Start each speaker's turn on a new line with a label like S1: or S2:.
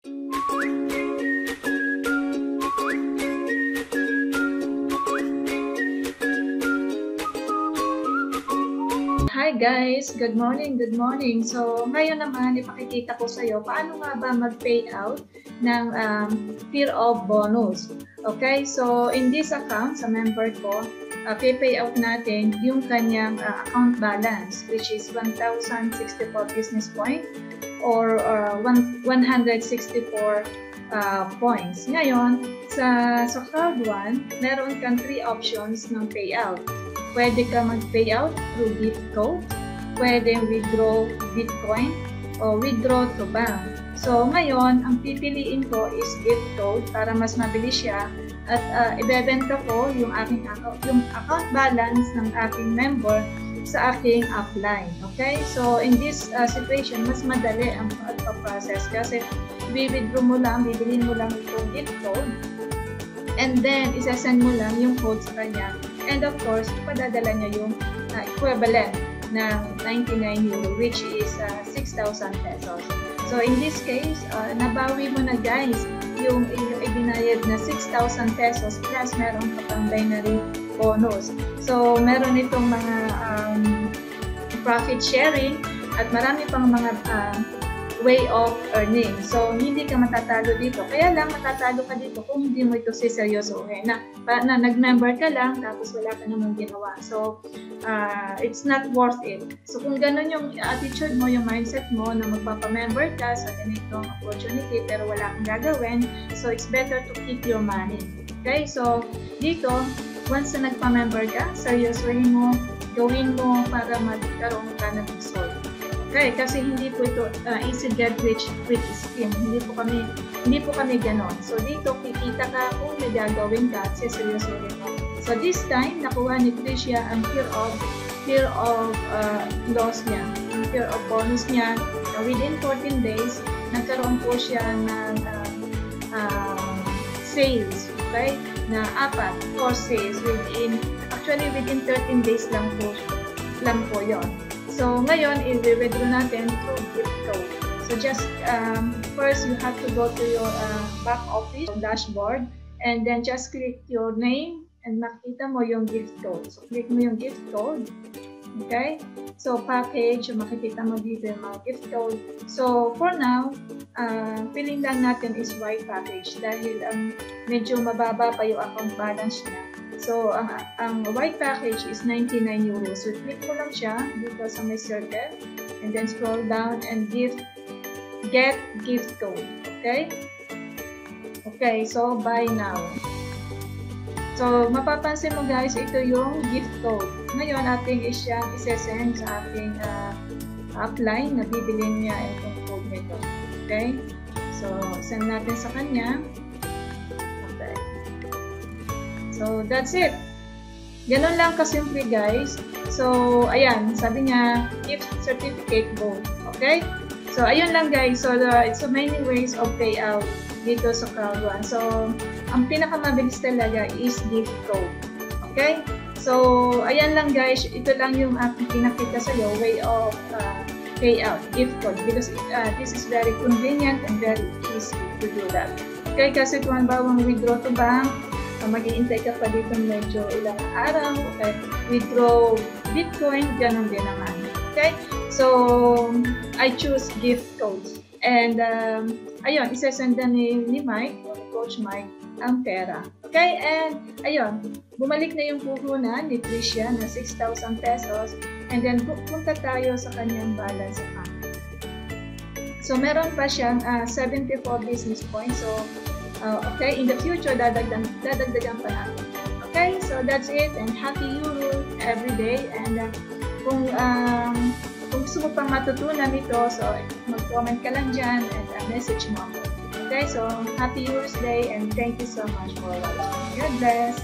S1: Hi guys! Good morning, good morning. So ngayon naman ipakikita ko sa iyo paano nga ba mag-payout ng fear of bonus. Okay, so in this account sa member ko, pay-payout natin yung kanyang account balance, which is 1,064 business point or 164 points. Ngayon, sa Cloud One, meron kang 3 options ng payout. Pwede ka mag-payout through gift code, pwede withdraw Bitcoin, o withdraw to bank. So, ngayon, ang pipiliin ko is gift code para mas mabilis siya at ibebenta ko yung account balance ng aking member sa aking upline. Okay? So, in this situation, mas madali ang pag-process kasi i-withdraw mo lang, bibilin mo lang itong gift code and then isa-send mo lang yung code sa kanya. And of course, padadala niya yung equivalent ng 99 euro, which is 6,000 pesos. So in this case, nabawi mo na guys yung ibinayad na 6,000 pesos plus meron ka pang binary bonus. So meron itong mga profit sharing at marami pang mga way of earning. So, hindi ka matatalo dito. Kaya lang matatalo ka dito kung hindi mo ito siseryosohin. Na nag-member ka lang, tapos wala ka namang ginawa. So, it's not worth it. So, kung ganun yung attitude mo, yung mindset mo na magpapamember ka sa ganitong opportunity pero wala kang gagawin, so it's better to keep your money. Okay? So, dito, once na nagpa-member ka, seryosohin mo, gawin mo para magkaroon ka ng result. Okay, kasi hindi po ito easy get rich quick scheme. Hindi po kami ganon. So dito kikita ka kung may gagawin ka at seryosohin mo. So this time nakuha ni Tricia ang fear of loss niya, ang fear of bonus niya. Within 14 days nagkaroon po siya ng sales, okay? Na 4 sales within 13 days lang po 'yon. So, ngayon, i-withdraw natin through gift code. So, just first, you have to go to your back office dashboard and then just click your name and makita mo yung gift code. So, click mo yung gift code. Okay? So, package, makikita mo dito yung mga gift code. So, for now, feeling lang natin is white package dahil medyo mababa pa yung account balance niya. So, ang white package is 99 euros. So, click mo lang siya dito sa may circle and then scroll down and get gift code. Okay? Okay, so buy now. So, mapapansin mo guys, ito yung gift code. Ngayon, ating siyang isesend sa ating upline na bibilin niya itong code nito. Okay? So, send natin sa kanya. So, that's it. Ganun lang kasimple, guys. So, ayan. Sabi niya, gift certificate gold. Okay? So, ayun lang, guys. So, it's so many ways of payout dito sa Cloud One. So, ang pinakamabilis talaga is gift code. Okay? So, ayan lang, guys. Ito lang yung aking pinakita sa iyo, way of payout, gift code. Because this is very convenient and very easy to do that. Okay? Kasi kung bawang withdraw to bank, mag-iintay ka pa dito medyo ilang araw, okay, withdraw Bitcoin, ganun din naman. Okay? So, I choose gift codes. And, ayun, isesend na ni Mike, o ni Coach Mike, ang pera. Okay? And, ayun, bumalik na yung puhunan ni Tricia na 6,000 pesos. And then, punta tayo sa kanyang balance account. So, meron pa siyang 74 business points. So, okay, in the future, dadagdagan pa natin. Okay, so that's it, and happy Euro every day. And kung gusto mo pang matutunan ito, so mag-comment ka lang dyan and message mo ako. Okay, so happy Euro's Day and thank you so much for watching. God bless!